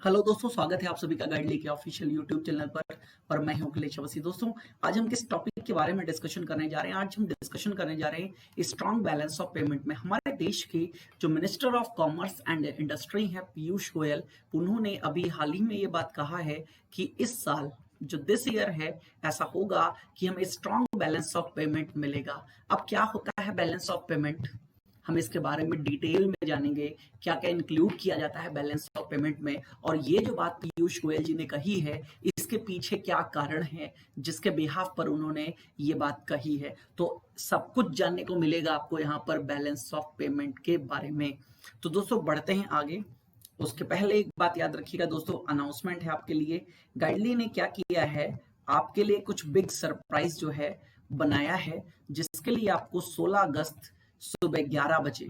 Hello दोस्तों, स्वागत है आप सभी का गाइड लेके ऑफिशियल यूट्यूब चैनल पर। और मैं हूं अखिलेश अवस्थी। दोस्तों, आज हम किस टॉपिक के बारे में डिस्कशन करने जा रहे हैं? आज हम डिस्कशन करने जा रहे हैं स्ट्रॉन्ग बैलेंस ऑफ पेमेंट में। हमारे देश के जो minister of commerce and industry हैं, पीयूष गोयल, उन्होंने अभी हाल ही में ये बात कहा है कि इस साल जो दिस ईयर है, ऐसा होगा कि हमें स्ट्रॉन्ग बैलेंस ऑफ पेमेंट मिलेगा। अब क्या होता है बैलेंस ऑफ पेमेंट, हम इसके बारे में डिटेल में जानेंगे। क्या क्या इंक्लूड किया जाता है बैलेंस ऑफ पेमेंट में, और ये जो बात पीयूष गोयल जी ने कही है, इसके पीछे क्या कारण है जिसके बिहाफ पर उन्होंने ये बात कही है। तो सब कुछ जानने को मिलेगा आपको यहाँ पर बैलेंस ऑफ पेमेंट के बारे में। तो दोस्तों, बढ़ते हैं आगे। उसके पहले एक बात याद रखिएगा दोस्तों, अनाउंसमेंट है आपके लिए। गाइडली ने क्या किया है, आपके लिए कुछ बिग सरप्राइज जो है बनाया है, जिसके लिए आपको 16 अगस्त सुबह 11 बजे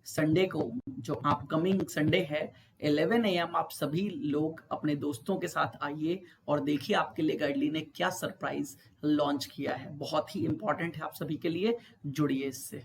संडे को, जो अपकमिंग संडे है, 11 AM आप सभी लोग अपने दोस्तों के साथ आइए और देखिए आपके लिए गाइडली ने क्या सरप्राइज लॉन्च किया है। बहुत ही इंपॉर्टेंट है आप सभी के लिए, जुड़िए इससे।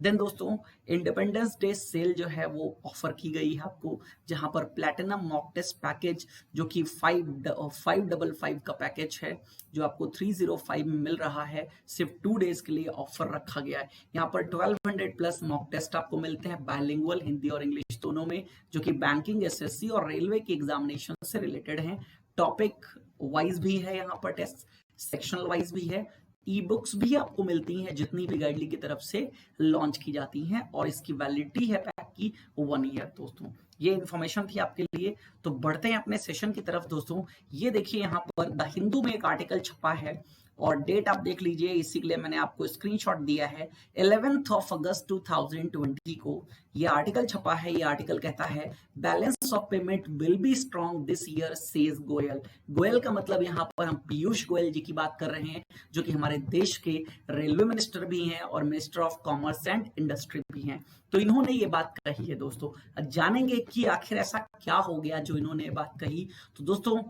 देन दोस्तों, इंडिपेंडेंस डे सेल जो है वो ऑफर की गई है आपको, जहां पर प्लैटिनम मॉक टेस्ट पैकेज जो कि 555 का पैकेज है, जो आपको 305 में मिल रहा है, सिर्फ 2 डेज के लिए ऑफर रखा गया है। यहाँ पर 1200 प्लस मॉक टेस्ट आपको मिलते हैं बाइलिंगुअल, हिंदी और इंग्लिश दोनों में, जो कि बैंकिंग, एसएससी और रेलवे की एग्जामिनेशन से रिलेटेड हैं। टॉपिक वाइज भी है यहाँ पर टेस्ट, सेक्शनल वाइज भी है। ई बुक्स भी आपको मिलती हैं जितनी भी गाइडली की तरफ से लॉन्च की जाती हैं, और इसकी वैलिडिटी है पैक की 1 ईयर। दोस्तों, ये इन्फॉर्मेशन थी आपके लिए। तो बढ़ते हैं अपने सेशन की तरफ। दोस्तों, ये देखिए यहाँ पर द हिंदू में एक आर्टिकल छपा है, और डेट आप देख लीजिए, इसी के लिए मैंने आपको स्क्रीनशॉट दिया है। 11 अगस्त 2020 को ये आर्टिकल छपा है। ये आर्टिकल कहता है balance of payment will be strong this year says Goyal. Goyal का मतलब यहाँ पर हम पीयूष गोयल जी की बात कर रहे हैं, जो कि हमारे देश के रेलवे मिनिस्टर भी हैं और minister of commerce and industry भी हैं। तो इन्होंने ये बात कही है। दोस्तों, जानेंगे कि आखिर ऐसा क्या हो गया जो इन्होंने ये बात कही। तो दोस्तों,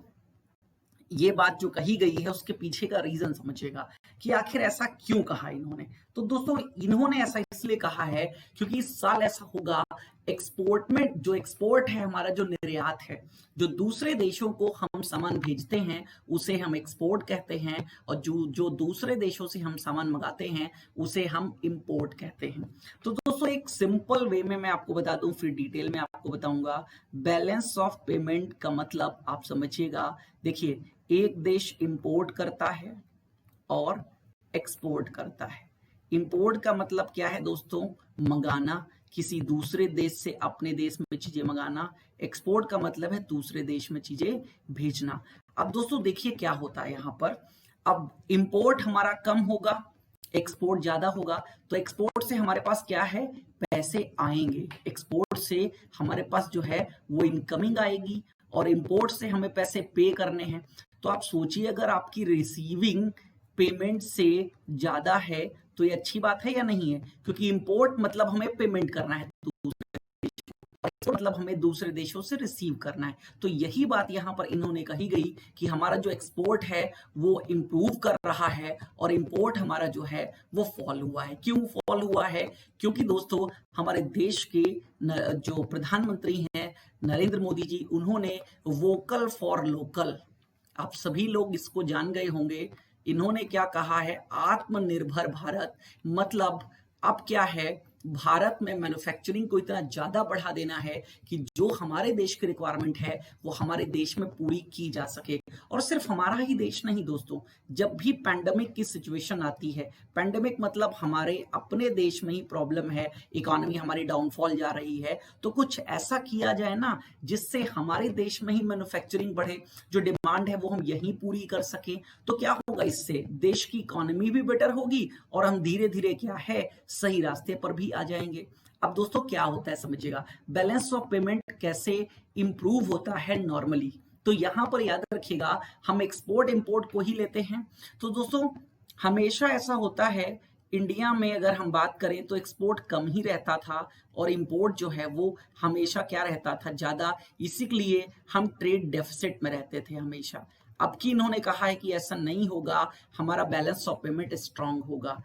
ये बात जो कही गई है उसके पीछे का रीजन समझिएगा कि आखिर ऐसा क्यों कहा इन्होंने। तो दोस्तों, इन्होंने ऐसा इसलिए कहा है क्योंकि इस साल ऐसा होगा, एक्सपोर्ट में जो एक्सपोर्ट है हमारा, जो निर्यात है, जो दूसरे देशों को हम सामान भेजते हैं उसे हम एक्सपोर्ट कहते हैं, और जो जो दूसरे देशों से हम सामान मंगाते हैं उसे हम इंपोर्ट कहते हैं। तो दोस्तों, एक सिंपल वे में मैं आपको बता दूं, फिर डिटेल में आपको बताऊंगा। बैलेंस ऑफ पेमेंट का मतलब आप समझिएगा। देखिए, एक देश इंपोर्ट करता है और एक्सपोर्ट करता है। इंपोर्ट का मतलब क्या है दोस्तों? मंगाना, किसी दूसरे देश से अपने देश में चीजें मंगाना। एक्सपोर्ट का मतलब है दूसरे देश में चीजें भेजना। अब दोस्तों देखिए क्या होता है यहाँ पर। अब इंपोर्ट हमारा कम होगा, एक्सपोर्ट ज्यादा होगा, तो एक्सपोर्ट से हमारे पास क्या है? पैसे आएंगे। एक्सपोर्ट से हमारे पास जो है वो इनकमिंग आएगी, और इंपोर्ट से हमें पैसे पे करने हैं। तो आप सोचिए, अगर आपकी रिसीविंग पेमेंट से ज्यादा है तो ये अच्छी बात है या नहीं है? क्योंकि इंपोर्ट मतलब हमें पेमेंट करना है दूसरे देशों, एक्सपोर्ट मतलब हमें दूसरे देशों से रिसीव करना है। तो यही बात यहाँ पर इन्होंने कही गई कि हमारा जो एक्सपोर्ट है वो इंप्रूव कर रहा है, और इंपोर्ट हमारा जो है वो फॉल हुआ है। क्यों फॉल हुआ है? क्योंकि दोस्तों, हमारे देश के जो प्रधानमंत्री हैं नरेंद्र मोदी जी, उन्होंने वोकल फॉर लोकल, आप सभी लोग इसको जान गए होंगे। इन्होंने क्या कहा है? आत्मनिर्भर भारत। मतलब अब क्या है, भारत में मैन्युफैक्चरिंग को इतना ज्यादा बढ़ा देना है कि जो हमारे देश की रिक्वायरमेंट है वो हमारे देश में पूरी की जा सके। और सिर्फ हमारा ही देश नहीं दोस्तों, जब भी पैंडेमिक की सिचुएशन आती है, पैंडेमिक मतलब हमारे अपने देश में ही प्रॉब्लम है, इकोनॉमी हमारी डाउनफॉल जा रही है, तो कुछ ऐसा किया जाए ना जिससे हमारे देश में ही मैन्युफैक्चरिंग बढ़े, जो डिमांड है वो हम यहीं पूरी कर सकें। तो क्या होगा? इससे देश की इकोनॉमी भी बेटर होगी, और हम धीरे धीरे क्या है, सही रास्ते पर भी आ जाएंगे। अब दोस्तों क्या होता है समझिएगा, बैलेंस ऑफ पेमेंट कैसे इंप्रूव होता है नॉर्मली। तो यहां पर याद रखिएगा, हम एक्सपोर्ट इंपोर्ट को ही लेते हैं। तो दोस्तों, हमेशा ऐसा होता है, इंडिया में अगर हम बात करें तो एक्सपोर्ट कम ही रहता था, और इंपोर्ट जो है वो हमेशा क्या रहता था? ज्यादा। इसीलिए हम ट्रेड डेफिसिट में रहते थे हमेशा। अब की इन्होंने कहा है कि ऐसा नहीं होगा, हमारा बैलेंस ऑफ पेमेंट स्ट्रांग होगा।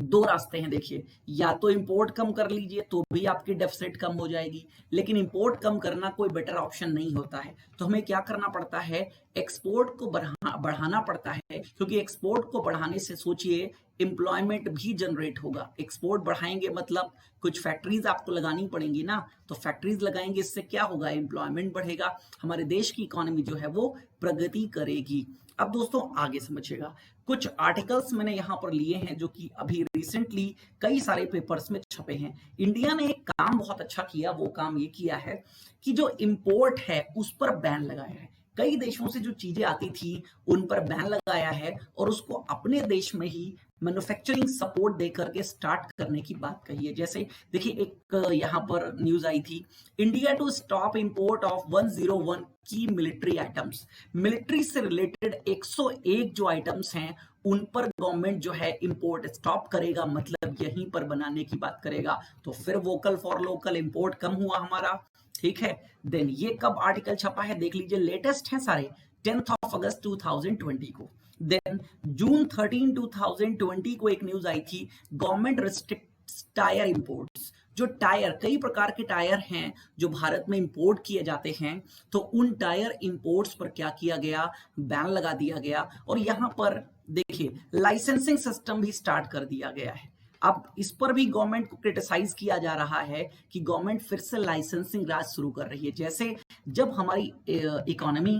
दो रास्ते हैं देखिए, या तो इंपोर्ट कम कर लीजिए तो भी आपकी डेफिसिट कम हो जाएगी, लेकिन इंपोर्ट कम करना कोई बेटर ऑप्शन नहीं होता है। तो हमें क्या करना पड़ता है, एक्सपोर्ट को बढ़ाना पड़ता है, क्योंकि एक्सपोर्ट को बढ़ाने से सोचिए एम्प्लॉयमेंट भी जनरेट होगा। एक्सपोर्ट बढ़ाएंगे मतलब कुछ फैक्ट्रीज आपको लगानी पड़ेंगी ना, तो फैक्ट्रीज लगाएंगे, इससे क्या होगा, एम्प्लॉयमेंट बढ़ेगा, हमारे देश की इकोनॉमी जो है वो प्रगति करेगी। अब दोस्तों आगे समझिएगा, कुछ आर्टिकल्स मैंने यहाँ पर लिए हैं जो कि अभी रिसेंटली कई सारे पेपर्स में छपे हैं। इंडिया ने एक काम बहुत अच्छा किया, वो काम ये किया है कि जो इंपोर्ट है उस पर बैन लगाया है। कई देशों से जो चीजें आती थी उन पर बैन लगाया है और उसको अपने देश में ही मैन्युफैक्चरिंग सपोर्ट दे करके स्टार्ट करने की बात कही है। जैसे देखिए, एक यहाँ पर न्यूज आई थी, India to stop import of 101 की मिलिट्री आइटम्स। मिलिट्री से रिलेटेड 101 जो आइटम्स हैं उन पर गवर्नमेंट जो है इंपोर्ट स्टॉप करेगा, मतलब यहीं पर बनाने की बात करेगा। तो फिर वोकल फॉर लोकल, इंपोर्ट कम हुआ हमारा, ठीक है। देन ये कब आर्टिकल छपा है देख लीजिए, लेटेस्ट है सारे, 10 अगस्त 2020 को। देन जून 13 2020 को एक न्यूज आई थी, गवर्नमेंट रिस्ट्रिक्ट्स टायर इंपोर्ट्स। जो टायर, कई प्रकार के टायर हैं जो भारत में इंपोर्ट किए जाते हैं, तो उन टायर इंपोर्ट्स पर क्या किया गया, बैन लगा दिया गया। और यहां पर देखिए लाइसेंसिंग सिस्टम भी स्टार्ट कर दिया गया है। अब इस पर भी गवर्नमेंट को क्रिटिसाइज किया जा रहा है कि गवर्नमेंट फिर से लाइसेंसिंग राज शुरू कर रही है। जैसे जब हमारी इकोनॉमी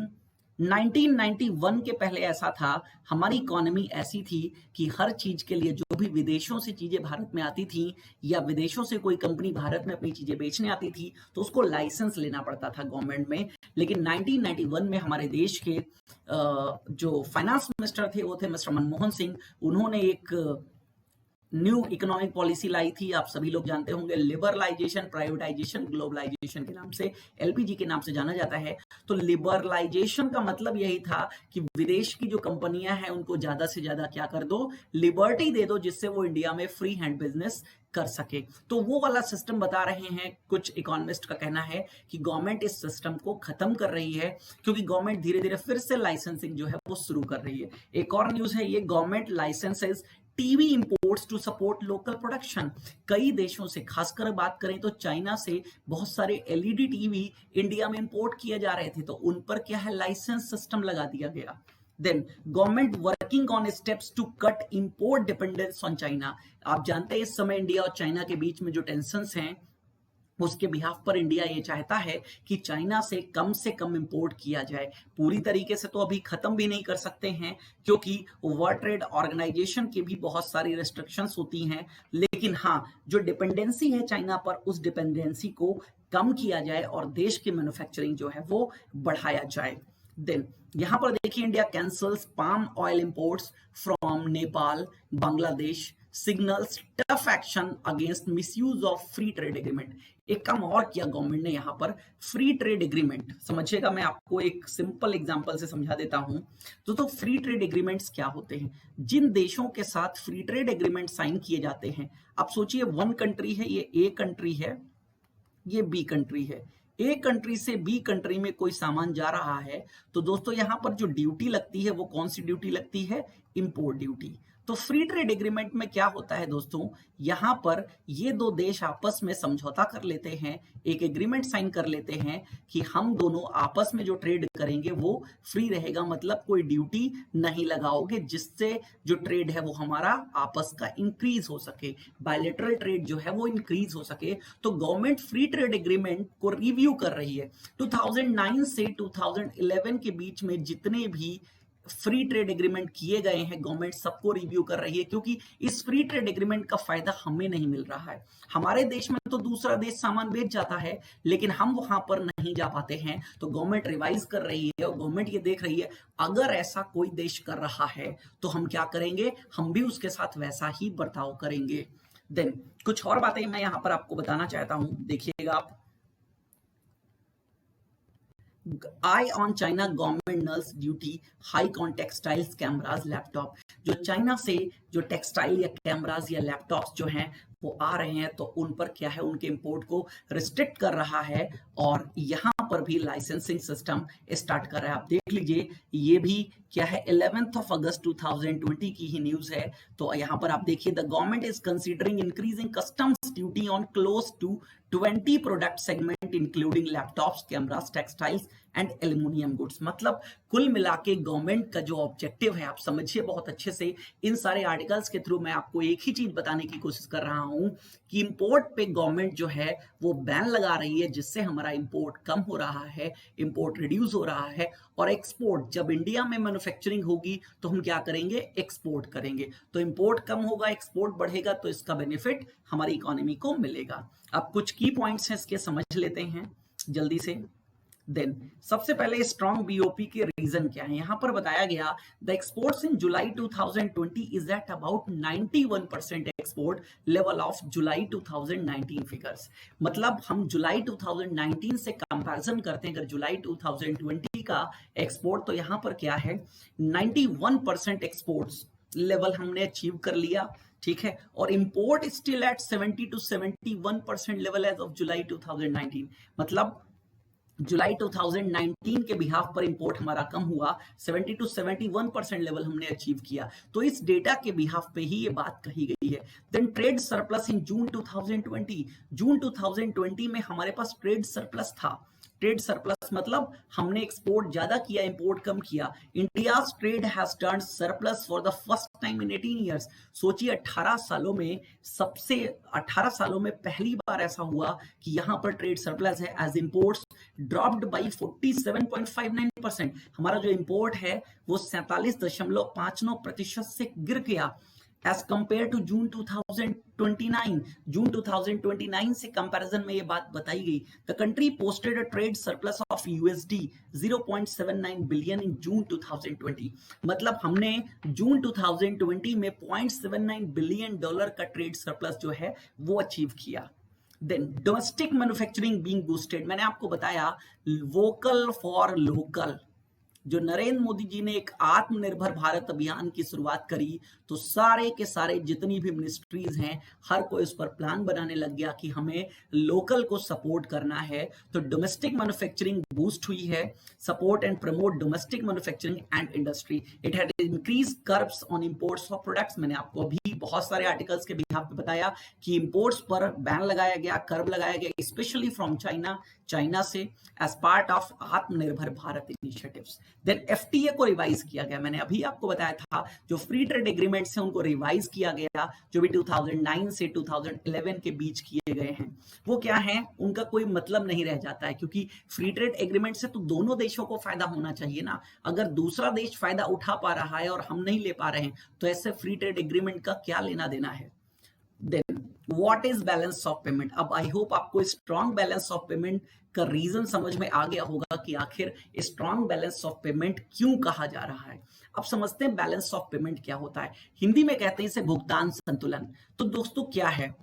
1991 के पहले ऐसा था, हमारी इकोनॉमी ऐसी थी कि हर चीज के लिए जो भी विदेशों से चीजें भारत में आती थी या विदेशों से कोई कंपनी भारत में अपनी चीजें बेचने आती थी तो उसको लाइसेंस लेना पड़ता था गवर्नमेंट में। लेकिन 1991 में हमारे देश के जो फाइनेंस मिनिस्टर थे वो थे मिस्टर मनमोहन सिंह। उन्होंने एक न्यू इकोनॉमिक पॉलिसी लाई थी, आप सभी लोग जानते होंगे, लिबरलाइजेशन, प्राइवेटाइजेशन, ग्लोबलाइजेशन के नाम से, एलपीजी के नाम से जाना जाता है। तो लिबरलाइजेशन का मतलब यही था कि विदेश की जो कंपनियां हैं उनको ज्यादा से ज्यादा क्या कर दो, लिबर्टी दे दो, जिससे वो इंडिया में फ्री हैंड बिजनेस कर सके। तो वो वाला सिस्टम बता रहे हैं, कुछ इकोनॉमिस्ट का कहना है कि गवर्नमेंट इस सिस्टम को खत्म कर रही है, क्योंकि गवर्नमेंट धीरे धीरे फिर से लाइसेंसिंग जो है वो शुरू कर रही है। एक और न्यूज है ये, government licenses TV imports to support local production. कई देशों से, खासकर बात करें तो चाइना से, बहुत सारे एलईडी टीवी इंडिया में इंपोर्ट किए जा रहे थे, तो उन पर क्या है, लाइसेंस सिस्टम लगा दिया गया। Then government working on steps to cut import dependence on China. आप जानते हैं इस समय इंडिया और चाइना के बीच में जो टेंशंस हैं उसके बिहाफ पर इंडिया ये चाहता है कि चाइना से कम इंपोर्ट किया जाए। पूरी तरीके से तो अभी खत्म भी नहीं कर सकते हैं, क्योंकि वर्ल्ड ट्रेड ऑर्गेनाइजेशन की भी बहुत सारी रेस्ट्रिक्शंस होती हैं, लेकिन हाँ, जो डिपेंडेंसी है चाइना पर, उस डिपेंडेंसी को कम किया जाए और देश की मैन्युफैक्चरिंग जो है वो बढ़ाया जाए। देन यहां पर देखिए, India cancels palm oil imports from Nepal, Bangladesh, signals tough action against misuse of free trade agreement. एक काम और किया गवर्नमेंट ने यहां पर, फ्री ट्रेड एग्रीमेंट समझिएगा, मैं आपको एक सिंपल एग्जांपल से समझा देता हूं। तो फ्री ट्रेड एग्रीमेंट्स क्या होते हैं, जिन देशों के साथ फ्री ट्रेड एग्रीमेंट साइन किए जाते हैं, आप सोचिए वन कंट्री है, ये ए कंट्री है, ये बी कंट्री है, ए कंट्री से बी कंट्री में कोई सामान जा रहा है, तो दोस्तों यहां पर जो ड्यूटी लगती है वो कौन सी ड्यूटी लगती है, इंपोर्ट ड्यूटी। तो फ्री ट्रेड एग्रीमेंट में क्या होता है दोस्तों, यहां पर ये दो देश आपस में समझौता कर लेते हैं, एक एग्रीमेंट साइन कर लेते हैं कि हम दोनों आपस में जो ट्रेड करेंगे वो फ्री रहेगा, मतलब कोई ड्यूटी नहीं लगाओगे, जिससे जो ट्रेड है वो हमारा आपस का इंक्रीज हो सके, बायलैटरल ट्रेड जो है वो इंक्रीज हो सके। तो गवर्नमेंट फ्री ट्रेड एग्रीमेंट को रिव्यू कर रही है। 2009 से 2011 के बीच में जितने भी फ्री ट्रेड एग्रीमेंट किए गए हैं, गवर्नमेंट सबको रिव्यू कर रही है, क्योंकि इस फ्री ट्रेड एग्रीमेंट का फायदा हमें नहीं मिल रहा है। हमारे देश में तो दूसरा देश सामान बेच जाता है, लेकिन हम वहां पर नहीं जा पाते हैं, तो गवर्नमेंट रिवाइज कर रही है और गवर्नमेंट ये देख रही है अगर ऐसा कोई देश कर रहा है तो हम क्या करेंगे, हम भी उसके साथ वैसा ही बर्ताव करेंगे। देन कुछ और बातें मैं यहां पर आपको बताना चाहता हूं, देखिएगा आप। Eye on China government nulls duty hike on textiles, cameras, laptop. जो चाइना से जो टेक्सटाइल या कैमराज या लैपटॉप्स जो हैं वो आ रहे हैं तो उन पर क्या है, उनके इंपोर्ट को रिस्ट्रिक्ट कर रहा है और यहाँ पर भी लाइसेंसिंग सिस्टम स्टार्ट कर रहा है। आप देख लीजिए ये भी क्या है 11 अगस्त 2020 की ही न्यूज है। तो यहाँ पर आप देखिए the government is considering increasing customs duty on close to 20 product segment including laptops, cameras, textiles and aluminium goods. मतलब कुल मिला के गवर्नमेंट का जो ऑब्जेक्टिव है आप समझिए बहुत अच्छे से। इन सारे आर्टिकल्स के थ्रू मैं आपको एक ही चीज बताने की कोशिश कर रहा हूं कि इंपोर्ट पे गवर्नमेंट जो है वो बैन लगा रही है, जिससे हमारा इंपोर्ट कम हो रहा है, इंपोर्ट रिड्यूस हो रहा है। और एक्सपोर्ट, जब इंडिया में मैन्युफैक्चरिंग होगी तो हम क्या करेंगे, एक्सपोर्ट करेंगे। तो इंपोर्ट कम होगा, एक्सपोर्ट बढ़ेगा, तो इसका बेनिफिट हमारी इकोनॉमी को मिलेगा। अब कुछ की पॉइंट्स हैं इसके, समझ लेते हैं जल्दी से। देन सबसे पहले स्ट्रॉन्ग बीओपी के रीजन क्या है, यहां पर बताया गया the exports in July 2020 is at about 91% export level of July 2019 figures. मतलब हम जुलाई 2019 से कंपैरिजन करते हैं अगर जुलाई 2020 का एक्सपोर्ट, तो यहां पर क्या है 91% एक्सपोर्ट्स लेवल हमने अचीव कर लिया, ठीक है। और import still at 70 to 71% level as of July 2019। मतलब जुलाई 2019 के बिहाफ पर इंपोर्ट हमारा कम हुआ, 70 to 71% लेवल हमने अचीव किया। तो इस डेटा के बिहाफ पे ही ये बात कही गई है। देन ट्रेड सरप्लस इन जून 2020, जून 2020 में हमारे पास ट्रेड सरप्लस था। ट्रेड सरप्लस मतलब हमने एक्सपोर्ट ज्यादा किया, इंपोर्ट कम किया। India's trade has turned surplus for the first time in 18 years. सोचिए 18 सालों में पहली बार ऐसा हुआ कि यहां पर ट्रेड सरप्लस है। As imports dropped by 47.59%। हमारा जो इंपोर्ट है वो 47.59% से गिर गया as compare to June 2029। June 2029 से कंपैरिजन में ये बात बताई गई। The country posted a trade surplus of USD 0.79 billion in June 2020। मतलब हमने जून 2020 में $0.79 बिलियन का ट्रेड सरप्लस जो है वो अचीव किया। Then domestic manufacturing being boosted, मैंने आपको बताया वोकल फॉर लोकल। जो नरेंद्र मोदी जी ने एक आत्मनिर्भर भारत अभियान की शुरुआत करी तो सारे के सारे जितनी भी मिनिस्ट्रीज हैं हर कोई उस पर प्लान बनाने लग गया कि हमें लोकल को सपोर्ट करना है। तो डोमेस्टिक मैन्युफैक्चरिंग बूस्ट हुई है। Support and promote domestic manufacturing and industry, it had increase curves on imports of products. मैंने आपको अभी बहुत सारे आर्टिकल्स के बिहाफ पे बताया कि इंपोर्ट्स पर बैन लगाया गया, कर्व लगाया गया, स्पेशली फ्रॉम चाइना से एज पार्ट ऑफ आत्मनिर्भर भारत इनिशिएटिव्स। देन एफटीए को रिवाइज किया गया। मैंने अभी आपको बताया था जो फ्री ट्रेड एग्रीमेंट्स हैं उनको रिवाइज किया गया, जो भी 2009 से 2011 के बीच किए गए हैं। वो क्या है, उनका कोई मतलब नहीं रह जाता है, क्योंकि फ्री ट्रेड एग्रीमेंट से तो दोनों देशों को फायदा होना चाहिए ना। अगर दूसरा देश फायदा उठा पा रहा है और हम नहीं ले पा रहे हैं तो ऐसे फ्री ट्रेड एग्रीमेंट का क्या लेना देना है। Then what is balance of payment. अब आई होप आपको स्ट्रॉन्ग बैलेंस ऑफ पेमेंट का रीजन समझ में आ गया होगा कि आखिर स्ट्रॉन्ग बैलेंस ऑफ पेमेंट क्यों कहा जा रहा है। अब समझते हैं बैलेंस ऑफ पेमेंट क्या होता है। हिंदी में कहते हैं इसे भुगतान संतुलन। तो दोस्तों क्या है,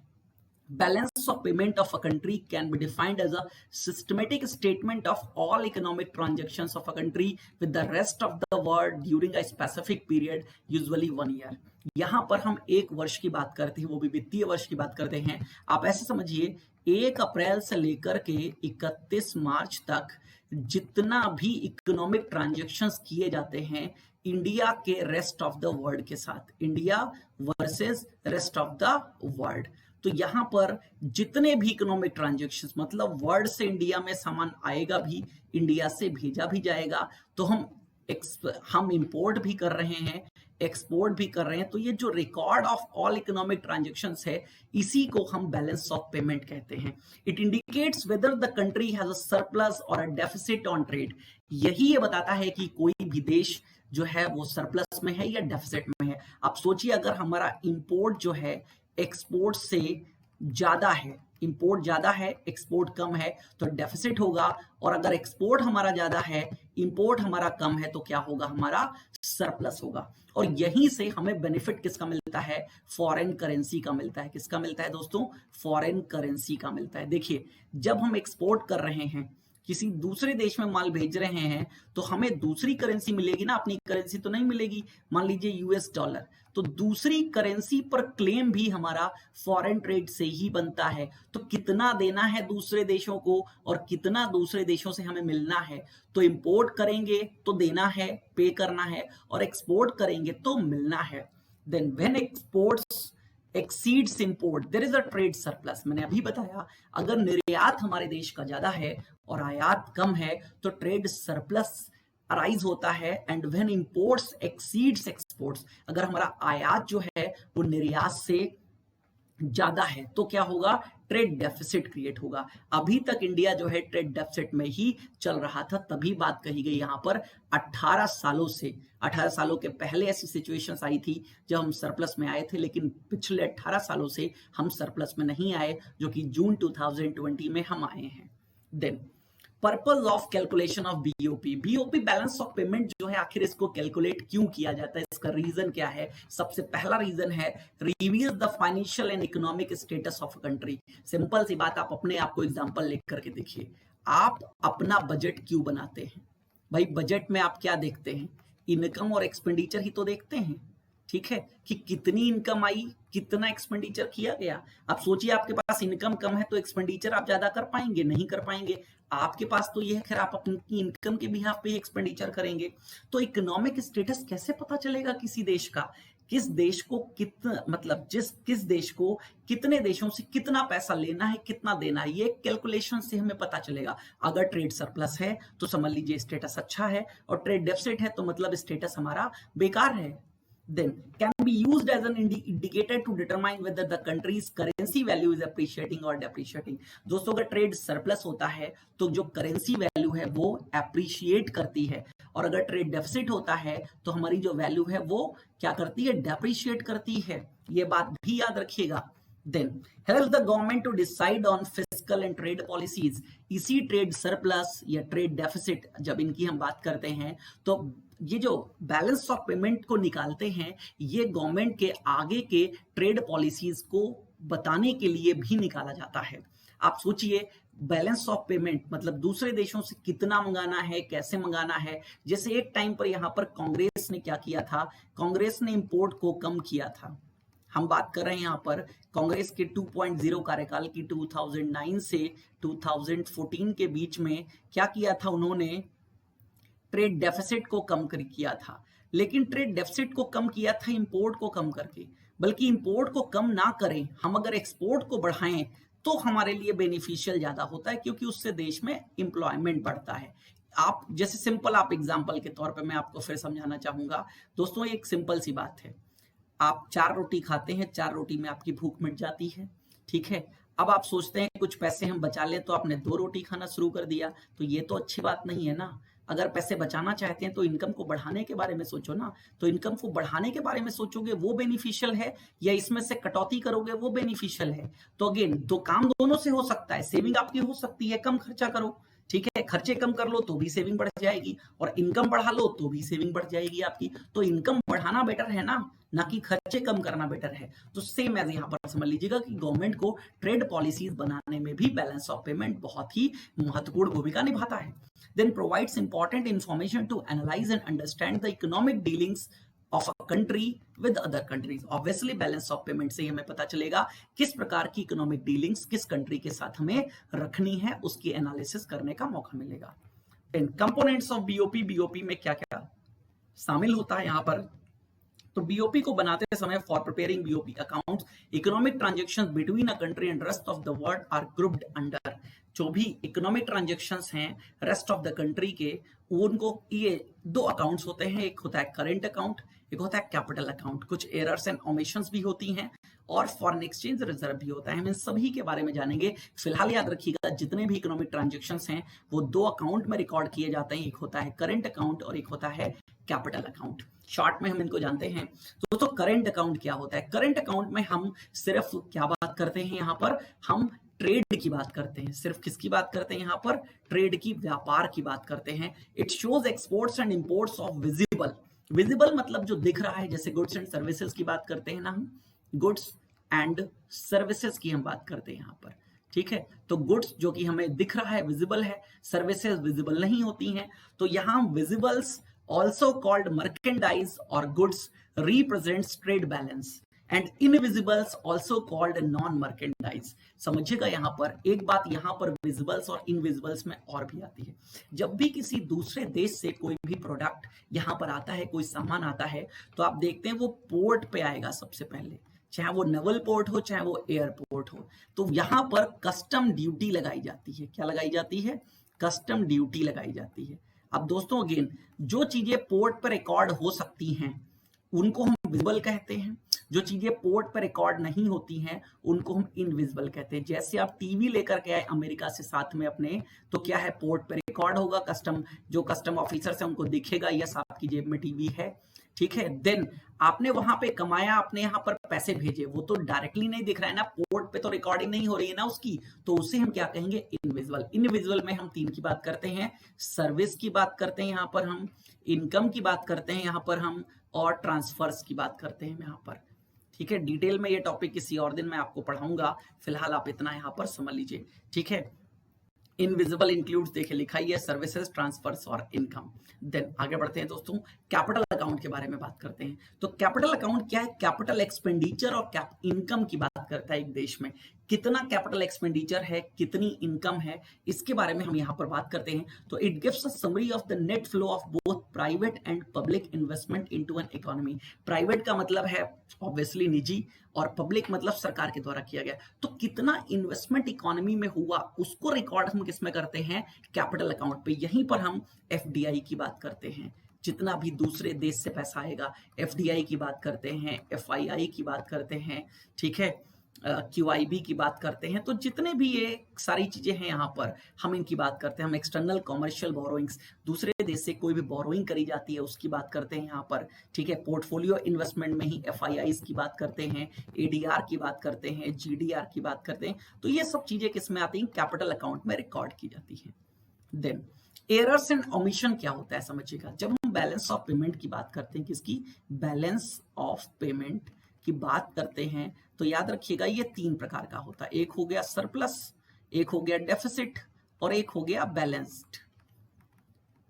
balance of payment of a country can be defined as a systematic statement of all economic transactions of a country with the rest of the world during a specific period, usually 1 year. यहां पर हम एक वर्ष की बात करते हैं, वो भी वित्तीय वर्ष की बात करते हैं। आप ऐसे समझिए 1 अप्रैल से लेकर के 31 मार्च तक जितना भी इकोनॉमिक ट्रांजैक्शंस किए जाते हैं इंडिया के रेस्ट ऑफ द वर्ल्ड के साथ, India versus rest of the world. तो यहां पर जितने भी इकोनॉमिक ट्रांजैक्शंस, मतलब वर्ल्ड से इंडिया में सामान आएगा भी, इंडिया से भेजा भी जाएगा, तो हम इंपोर्ट भी कर रहे हैं, एक्सपोर्ट भी कर रहे हैं। तो ये जो record of all economic transactions है इसी को हम बैलेंस ऑफ पेमेंट कहते हैं। It indicates whether the country has a surplus और अ डेफिसिट ऑन ट्रेड। यही ये बताता है कि कोई भी देश जो है वो सरप्लस में है या डेफिसिट में है। आप सोचिए अगर हमारा इंपोर्ट जो है एक्सपोर्ट से ज्यादा है, इंपोर्ट ज्यादा है एक्सपोर्ट कम है तो डेफिसिट होगा, और अगर एक्सपोर्ट हमारा ज्यादा है इंपोर्ट हमारा कम है तो क्या होगा, हमारा सरप्लस होगा। और यहीं से हमें बेनिफिट किसका मिलता है, फॉरेन करेंसी का मिलता है। किसका मिलता है दोस्तों, फॉरेन करेंसी का मिलता है। देखिए जब हम एक्सपोर्ट कर रहे हैं किसी दूसरे देश में माल भेज रहे हैं तो हमें दूसरी करेंसी मिलेगी ना, अपनी करेंसी तो नहीं मिलेगी। मान लीजिए यूएस डॉलर, तो दूसरी करेंसी पर क्लेम भी हमारा फॉरेन ट्रेड से ही बनता है। तो कितना देना है दूसरे देशों को और कितना दूसरे देशों से हमें मिलना है, तो इंपोर्ट करेंगे तो देना है, पे करना है, और एक्सपोर्ट करेंगे तो मिलना है। Then when exports exceeds import there is a trade surplus. मैंने अभी बताया अगर निर्यात हमारे देश का ज्यादा है और आयात कम है तो ट्रेड सरप्लस अराइज होता है। And when imports exceeds exports, अगर हमारा आयात जो है वो निर्यात से ज्यादा है तो क्या होगा, ट्रेड डेफिसिट क्रिएट होगा। अभी तक इंडिया जो है ट्रेड डेफिसिट में ही चल रहा था, तभी बात कही गई यहां पर 18 सालों से। 18 सालों के पहले ऐसी सिचुएशंस आई थी जब हम सरप्लस में आए थे, लेकिन पिछले 18 सालों से हम सरप्लस में नहीं आए, जो कि जून 2020 में हम आए हैं। Then purpose of calculation of BOP. BOP balance of payment जो है, आखिर इसको कैलकुलेट क्यों किया जाता है, इसका रीजन क्या है? सबसे पहला रीजन है reveals the financial and economic status of country. Simple सी बात, आप अपने आप को एग्जांपल लेकर के देखिए। आप अपना बजट क्यों बनाते हैं भाई? बजट में आप क्या देखते हैं? इनकम और एक्सपेंडिचर ही तो देखते हैं, ठीक है, कि कितनी इनकम आई, कितना एक्सपेंडिचर किया गया। आप सोचिए आपके पास इनकम कम है तो एक्सपेंडिचर आप ज्यादा कर पाएंगे? नहीं कर पाएंगे। आपके पास तो ये है, खैर आप अपनी इनकम के बिहाफ पे एक्सपेंडिचर करेंगे। तो इकोनॉमिक स्टेटस कैसे पता चलेगा किसी देश का? किस देश को कितना, मतलब किस देश को कितने देशों से कितना पैसा लेना है, कितना देना है, ये कैलकुलेशन से हमें पता चलेगा। अगर ट्रेड सरप्लस है तो समझ लीजिए स्टेटस अच्छा है, और ट्रेड डेफिसिट है तो मतलब स्टेटस हमारा बेकार है। Then can be used as an indicator to determine whether the country's currency value is appreciating or depreciating। दोस्तों अगर ट्रेड सरप्लस होता है तो जो करेंसी वैल्यू है वो एप्रिशिएट करती है, और अगर ट्रेड डेफिसिट होता है तो हमारी जो वैल्यू है वो क्या करती है, डेप्रिशिएट करती है। ये बात भी याद रखिएगा। Then helps the government to decide on fiscal and trade policies। इसी ट्रेड सरप्लस या ट्रेड डेफिसिट जब इनकी हम बात करते हैं तो ये जो बैलेंस ऑफ पेमेंट को निकालते हैं, ये गवर्नमेंट के आगे के ट्रेड पॉलिसीज को बताने के लिए भी निकाला जाता है। आप सोचिए बैलेंस ऑफ पेमेंट मतलब दूसरे देशों से कितना मंगाना है, कैसे मंगाना है। जैसे एक टाइम पर यहाँ पर कांग्रेस ने क्या किया था, कांग्रेस ने इंपोर्ट को कम किया था। हम बात कर रहे हैं यहाँ पर कांग्रेस के 2.0 कार्यकाल की 2009 से 2014 के बीच में क्या किया था उन्होंने, ट्रेड डेफिसिट को कम किया था। लेकिन ट्रेड डेफिसिट को कम किया था इंपोर्ट को कम करके, बल्कि इंपोर्ट को कम ना करें, हम अगर एक्सपोर्ट को बढ़ाएं तो हमारे लिए बेनिफिशियल ज्यादा होता है, क्योंकि उससे देश में एम्प्लॉयमेंट बढ़ता है। आप जैसे सिंपल, आप एग्जांपल के तौर पे मैं आपको फिर समझाना चाहूंगा। दोस्तों एक सिंपल सी बात है, आप 4 रोटी खाते हैं, 4 रोटी में आपकी भूख मिट जाती है, ठीक है। अब आप सोचते हैं कुछ पैसे हम बचा लें, तो आपने 2 रोटी खाना शुरू कर दिया, तो ये तो अच्छी बात नहीं है ना। अगर पैसे बचाना चाहते हैं तो इनकम को बढ़ाने के बारे में सोचो ना। तो इनकम को बढ़ाने के बारे में सोचोगे वो बेनिफिशियल है, या इसमें से कटौती करोगे वो बेनिफिशियल है। तो अगेन दो काम दोनों से हो सकता है। सेविंग आपकी हो सकती है, कम खर्चा करो, ठीक है, खर्चे कम कर लो तो भी सेविंग बढ़ जाएगी, और इनकम बढ़ा लो तो भी सेविंग बढ़ जाएगी आपकी। तो इनकम बढ़ाना बेटर है ना कि खर्चे कम करना बेटर है। तो सेम एज यहाँ पर समझ लीजिएगा कि गवर्नमेंट को ट्रेड पॉलिसीज बनाने में भी बैलेंस ऑफ पेमेंट बहुत ही महत्वपूर्ण भूमिका निभाता है। Then provides important information to analyze and understand the economic dealings of a country with other countries। Obviously balance of payment से हमें पता चलेगा किस प्रकार की इकोनॉमिक डीलिंग्स किस कंट्री के साथ हमें रखनी है, उसकी एनालिसिस करने का मौका मिलेगा। कंपोनेंट्स ऑफ बीओपी, बीओपी में क्या क्या शामिल होता है यहाँ पर, तो बीओपी को बनाते समय for preparing BOP accounts economic transactions between a country and rest of the world are grouped under. जो भी इकोनॉमिक ट्रांजैक्शंस हैं रेस्ट ऑफ द कंट्री के, उनको ये 2 अकाउंट्स होते हैं, एक होता है करेंट अकाउंट, एक होता है कैपिटल अकाउंट। कुछ एरर्स एंड ओमिशंस भी होती हैं, और फॉरेन एक्सचेंज रिजर्व भी होता है। हम इन सभी के बारे में जानेंगे। फिलहाल याद रखिएगा जितने भी इकोनॉमिक ट्रांजैक्शंस हैं वो 2 अकाउंट में रिकॉर्ड किए जाते हैं, एक होता है करेंट अकाउंट और एक होता है कैपिटल अकाउंट। शॉर्ट में हम इनको जानते हैं। तो दोस्तों करंट अकाउंट क्या होता है? करंट अकाउंट में हम सिर्फ क्या बात करते हैं, यहाँ पर हम ट्रेड की बात करते हैं। सिर्फ किसकी बात करते हैं यहाँ पर? ट्रेड की, व्यापार की बात करते हैं। It shows exports and imports of visible, visible मतलब जो दिख रहा है, जैसे गुड्स एंड सर्विसेज की बात करते हैं ना हम, गुड्स एंड सर्विसेज की हम बात करते हैं यहाँ पर, ठीक है। तो गुड्स जो कि हमें दिख रहा है, विजिबल है, सर्विसेज विजिबल नहीं होती हैं। तो यहां विजिबल्स ऑल्सो कॉल्ड मर्केंडाइज और goods represents trade balance and invisibles also called non merchandise. समझिएगा यहां पर एक बात, यहां पर विजिबल्स और इनविजिबल्स में और भी आती है। जब भी किसी दूसरे देश से कोई भी प्रोडक्ट यहां पर आता है, कोई सामान आता है, तो आप देखते हैं वो पोर्ट पे आएगा सबसे पहले, चाहे वो नेवल पोर्ट हो चाहे वो एयरपोर्ट हो। तो यहां पर कस्टम ड्यूटी लगाई जाती है। क्या लगाई जाती है? कस्टम ड्यूटी लगाई जाती है। अब दोस्तों अगेन, जो चीजें पोर्ट पर रिकॉर्ड हो सकती हैं उनको हम विजिबल कहते हैं, जो चीजें पोर्ट पर रिकॉर्ड नहीं होती हैं उनको हम इनविजिबल कहते हैं। जैसे आप टीवी लेकर के आए अमेरिका से साथ में अपने, तो क्या है, पोर्ट पर रिकॉर्ड होगा, जो कस्टम ऑफिसर है उनको दिखेगा यस आपकी जेब में टीवी है, ठीक है। देन आपने वहां पे कमाया, आपने यहाँ पर पैसे भेजे, वो तो डायरेक्टली नहीं दिख रहा है ना, पोर्ट पे तो रिकॉर्डिंग नहीं हो रही है ना उसकी, तो उसे हम क्या कहेंगे? इनविजिबल। इनविजिबल में हम तीन की बात करते हैं, सर्विस की बात करते हैं यहाँ पर हम, इनकम की बात करते हैं यहाँ पर हम, और ट्रांसफर्स की बात करते हैं यहाँ पर, ठीक है। डिटेल में ये टॉपिक किसी और दिन मैं आपको पढ़ाऊंगा, फिलहाल आप इतना यहाँ पर समझ लीजिए, ठीक है। इनविजिबल इंक्लूड्स देखिए लिखा ही है, सर्विसेज, ट्रांसफर्स और इनकम। देन आगे बढ़ते हैं दोस्तों, कैपिटल अकाउंट के बारे में बात करते हैं। तो कैपिटल अकाउंट क्या है? कैपिटल एक्सपेंडिचर और इनकम की बात करता है। एक देश में कितना कैपिटल एक्सपेंडिचर है, कितनी इनकम है, इसके बारे में हम यहाँ पर बात करते हैं। तो it gives a summary of the net flow of both private and public investment into an economy. Private का मतलब है ऑब्वियसली निजी, और पब्लिक मतलब सरकार के द्वारा किया गया। तो कितना इन्वेस्टमेंट इकोनॉमी में हुआ उसको रिकॉर्ड हम किसमें करते हैं? कैपिटल अकाउंट पे। यहीं पर हम एफडीआई की बात करते हैं, जितना भी दूसरे देश से पैसा आएगा, एफडीआई की बात करते हैं, एफआईआई की बात करते हैं, ठीक है, क्यूआईबी की बात करते हैं। तो जितने भी ये सारी चीजें हैं यहाँ पर हम इनकी बात करते हैं। हम एक्सटर्नल कॉमर्शियल बोरोइंग्स, दूसरे देश से कोई भी बोरोइंग करी जाती है उसकी बात करते हैं यहाँ पर, ठीक है। पोर्टफोलियो इन्वेस्टमेंट में ही एफआईआईस की बात करते हैं, एडीआर की बात करते हैं, जीडीआर की बात करते हैं। तो ये सब चीजें किसमें आती हैं? कैपिटल अकाउंट में रिकॉर्ड की जाती है। देन एरर्स एंड ओमिशन क्या होता है समझिएगा। जब हम बैलेंस ऑफ पेमेंट की बात करते हैं, किसकी? बैलेंस ऑफ पेमेंट की बात करते हैं, तो याद रखिएगा ये तीन प्रकार का होता है। एक हो गया सरप्लस, एक हो गया डेफिसिट, और एक हो गया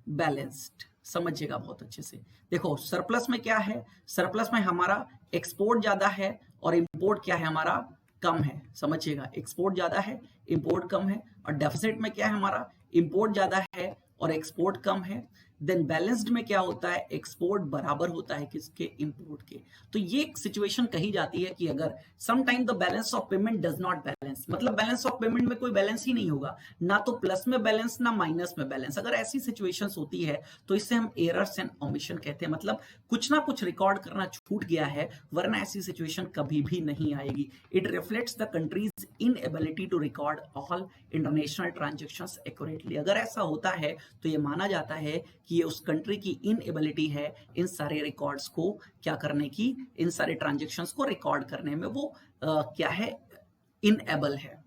बैलेंस्ड। समझिएगा बहुत अच्छे से। देखो सरप्लस में क्या है? सरप्लस में हमारा एक्सपोर्ट ज्यादा है और इंपोर्ट क्या है हमारा? कम है। समझिएगा, एक्सपोर्ट ज्यादा है, इंपोर्ट कम है। और डेफिसिट में क्या है हमारा? इंपोर्ट ज्यादा है और एक्सपोर्ट कम है। देन बैलेंस्ड में क्या होता है? एक्सपोर्ट बराबर होता है किसके? इंपोर्ट के। तो ये एक सिचुएशन कही जाती है कि अगर some time the balance of payment does not balance, मतलब बैलेंस ऑफ पेमेंट में कोई बैलेंस ही नहीं होगा, ना तो प्लस में बैलेंस ना माइनस में बैलेंस। अगर ऐसी सिचुएशंस होती है तो इसे हम एरर्स एंड ओमिशन कहते हैं, मतलब कुछ ना कुछ रिकॉर्ड करना छूट गया है, वरना ऐसी सिचुएशन कभी भी नहीं आएगी। It reflects the country's inability to record all international transactions accurately. अगर ऐसा होता है तो ये माना जाता है कि ये उस कंट्री की इनएबिलिटी है इन सारे रिकॉर्ड्स को क्या करने की, इन सारे ट्रांजैक्शंस को रिकॉर्ड करने में वो क्या है? इनएबल है,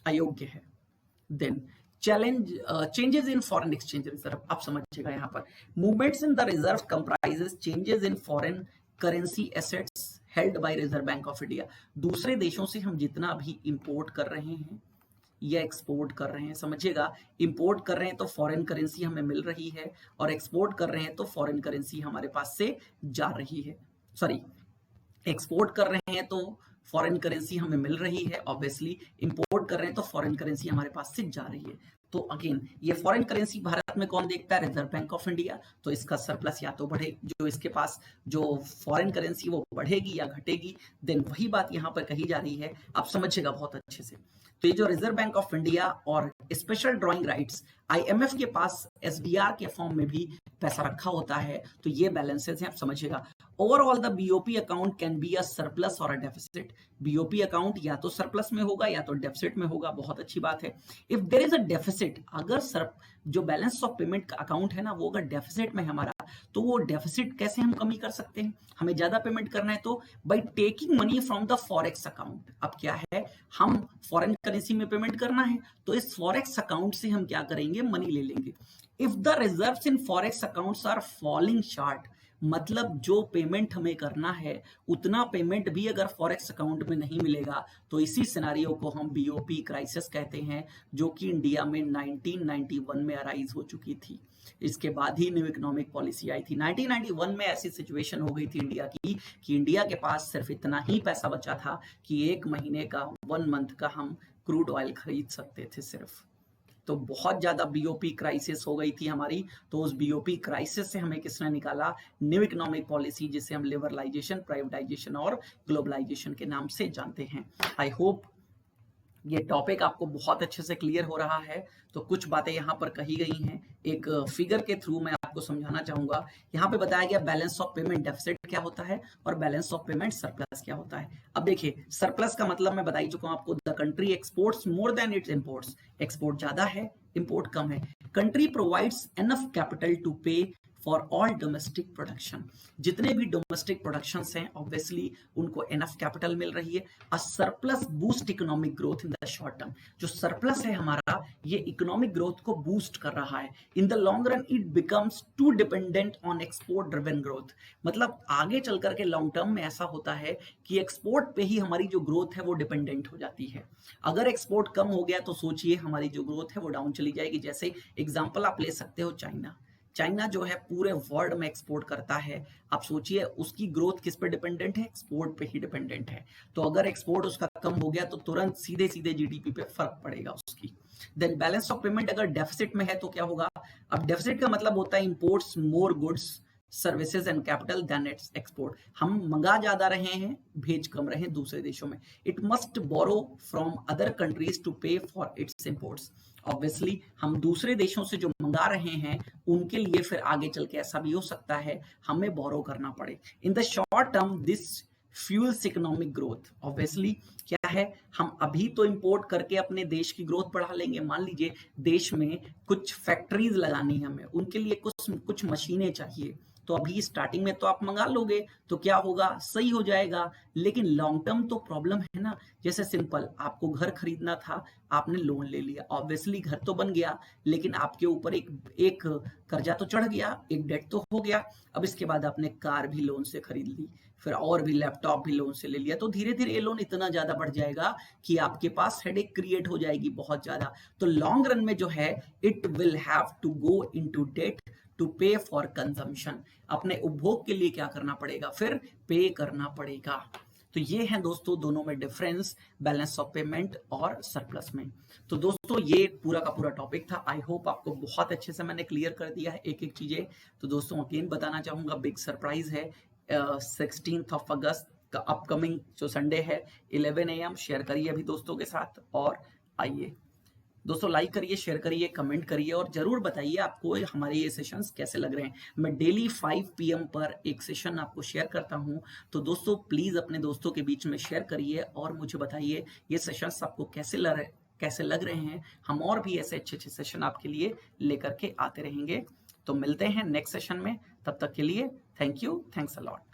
अयोग्य है। Then changes in foreign exchange reserve. आप समझिएगा यहाँ पर movements in the reserve comprises changes in foreign currency assets held by Reserve Bank of India. दूसरे देशों से हम जितना भी इंपोर्ट कर रहे हैं या एक्सपोर्ट कर रहे हैं, समझिएगा, इंपोर्ट कर रहे हैं तो फॉरेन करेंसी हमें मिल रही है, और एक्सपोर्ट कर रहे हैं तो फॉरेन करेंसी हमारे पास से जा रही है। सॉरी, एक्सपोर्ट कर रहे हैं तो फॉरेन करेंसी हमें मिल रही है ऑब्वियसली, इंपोर्ट कर रहे हैं तो फॉरेन करेंसी हमारे पास से जा रही है। तो अगेन ये फॉरेन करेंसी भारत में कौन देखता है? Reserve Bank of India. तो इसका सरप्लस या तो बढ़े, जो इसके पास जो फॉरेन करेंसी वो बढ़ेगी या घटेगी। देन वही बात यहाँ पर कही जा रही है, आप समझिएगा बहुत अच्छे से। तो ये जो रिजर्व बैंक ऑफ इंडिया और स्पेशल ड्रॉइंग राइट्स आईएमएफ के पास एसडीआर के फॉर्म में भी पैसा रखा होता है, तो ये बैलेंसेस हैं, आप समझिएगा। Overall the BOP account can be a surplus और अ डेफिसिट। बीओपी अकाउंट या तो सरप्लस में होगा या तो डेफिसिट में होगा, बहुत अच्छी बात है। If there is a deficit, अगर जो बैलेंस ऑफ पेमेंट का अकाउंट है ना वो अगर डेफिसिट में हमारा, तो वो डेफिसिट कैसे हम कमी कर सकते हैं? हमें ज्यादा पेमेंट करना है तो by taking money from the forex account. अब क्या है, हम फॉरेन करेंसी में पेमेंट करना है तो इस फॉरेक्स अकाउंट से हम क्या करेंगे? मनी ले लेंगे। If the reserves in forex accounts are falling short, मतलब जो पेमेंट हमें करना है उतना पेमेंट भी अगर फॉरेक्स अकाउंट में नहीं मिलेगा तो इसी सिनेरियो को हम बीओपी क्राइसिस कहते हैं, जो कि इंडिया में 1991 में अराइज हो चुकी थी। इसके बाद ही न्यू इकोनॉमिक पॉलिसी आई थी। 1991 में ऐसी सिचुएशन हो गई थी इंडिया की कि इंडिया के पास सिर्फ इतना ही पैसा बचा था कि एक महीने का 1 मंथ का हम क्रूड ऑयल खरीद सकते थे सिर्फ। तो बहुत ज्यादा बीओपी क्राइसिस हो गई थी हमारी। तो उस बीओपी क्राइसिस से हमें किसने निकाला? न्यू इकोनॉमिक पॉलिसी, जिसे हम लिबरलाइजेशन, प्राइवेटाइजेशन और ग्लोबलाइजेशन के नाम से जानते हैं। आई होप ये टॉपिक आपको बहुत अच्छे से क्लियर हो रहा है। तो कुछ बातें यहाँ पर कही गई हैं, एक फिगर के थ्रू मैं आपको समझाना चाहूंगा। यहाँ पे बताया गया बैलेंस ऑफ पेमेंट डेफिसिट क्या होता है और बैलेंस ऑफ पेमेंट सरप्लस क्या होता है। अब देखिए, सरप्लस का मतलब मैं बता ही चुका हूं आपको, the country exports more than its imports. Export ज्यादा है, इंपोर्ट कम है। Country provides enough capital to pay for all domestic production. जितने भी डोमेस्टिक प्रोडक्शंस हैं ऑब्वियसली उनको एनफ कैपिटल मिल रही है। A surplus boost economic growth in the short term. जो सरप्लस है हमारा, ये इकोनॉमिक ग्रोथ को बूस्ट कर रहा है। In the long run it becomes too dependent on export driven growth. मतलब आगे चल करके लॉन्ग टर्म में ऐसा होता है कि एक्सपोर्ट पे ही हमारी जो ग्रोथ है वो डिपेंडेंट हो जाती है। अगर एक्सपोर्ट कम हो गया तो सोचिए हमारी जो ग्रोथ है वो डाउन चली जाएगी। जैसे एग्जाम्पल आप ले सकते हो चाइना। चाइना जो है पूरे वर्ल्ड में एक्सपोर्ट करता है। आप सोचिए उसकी ग्रोथ किस पे डिपेंडेंट है? एक्सपोर्ट पे ही डिपेंडेंट है। तो अगर एक्सपोर्ट उसका कम हो गया तो तुरंत सीधे सीधे जीडीपी पे फर्क पड़ेगा उसकी। देन बैलेंस ऑफ पेमेंट अगर डेफिसिट में है तो क्या होगा? अब डेफिसिट का मतलब होता है imports more goods services and capital than its export. हम मंगा ज्यादा रहे हैं, भेज कम रहे हैं दूसरे देशों में। It must borrow from other countries to pay for its imports. Obviously हम दूसरे देशों से जो मंगा रहे हैं उनके लिए फिर आगे चल के ऐसा भी हो सकता है हमें बोरो करना पड़े। इन the short term this fuels economic growth. Obviously क्या है, हम अभी तो इंपोर्ट करके अपने देश की ग्रोथ बढ़ा लेंगे। मान लीजिए देश में कुछ फैक्ट्रीज लगानी है हमें, उनके लिए कुछ मशीनें चाहिए, तो अभी स्टार्टिंग में तो आप मंगा लोगे तो क्या होगा? सही हो जाएगा। लेकिन लॉन्ग टर्म तो प्रॉब्लम है ना। जैसे सिंपल, आपको घर खरीदना था, आपने लोन ले लिया, ऑब्वियसली घर तो बन गया लेकिन आपके ऊपर एक कर्जा तो चढ़ गया, एक डेट तो हो गया। अब इसके बाद आपने कार भी लोन से खरीद ली, फिर और भी लैपटॉप भी लोन से ले लिया, तो धीरे धीरे ये लोन इतना ज्यादा बढ़ जाएगा कि आपके पास हेडेक क्रिएट हो जाएगी बहुत ज्यादा। तो लॉन्ग रन में जो है it will have to go into debt to pay for consumption. अपने उपभोग के लिए क्या करना पड़ेगा? फिर पे करना पड़ेगा। तो ये है दोस्तों दोनों में डिफरेंस, बैलेंस ऑफ पेमेंट और सरप्लस में। तो दोस्तों ये पूरा का पूरा टॉपिक था। आई होप आपको बहुत अच्छे से मैंने क्लियर कर दिया है एक एक चीजें। तो दोस्तों अगेन बताना चाहूंगा, बिग सरप्राइज है 16 अगस्त का अपकमिंग जो संडे है 11 AM। शेयर करिए अभी दोस्तों के साथ और आइए दोस्तों, लाइक करिए, शेयर करिए, कमेंट करिए और जरूर बताइए आपको हमारे ये सेशंस कैसे लग रहे हैं। मैं डेली 5 PM पर एक सेशन आपको शेयर करता हूं। तो दोस्तों प्लीज अपने दोस्तों के बीच में शेयर करिए और मुझे बताइए ये सेशंस आपको कैसे लग रहे हैं। हम और भी ऐसे अच्छे अच्छे सेशन आपके लिए लेकर के आते रहेंगे। तो मिलते हैं नेक्स्ट सेशन में, तब तक के लिए thank you, thanks a lot.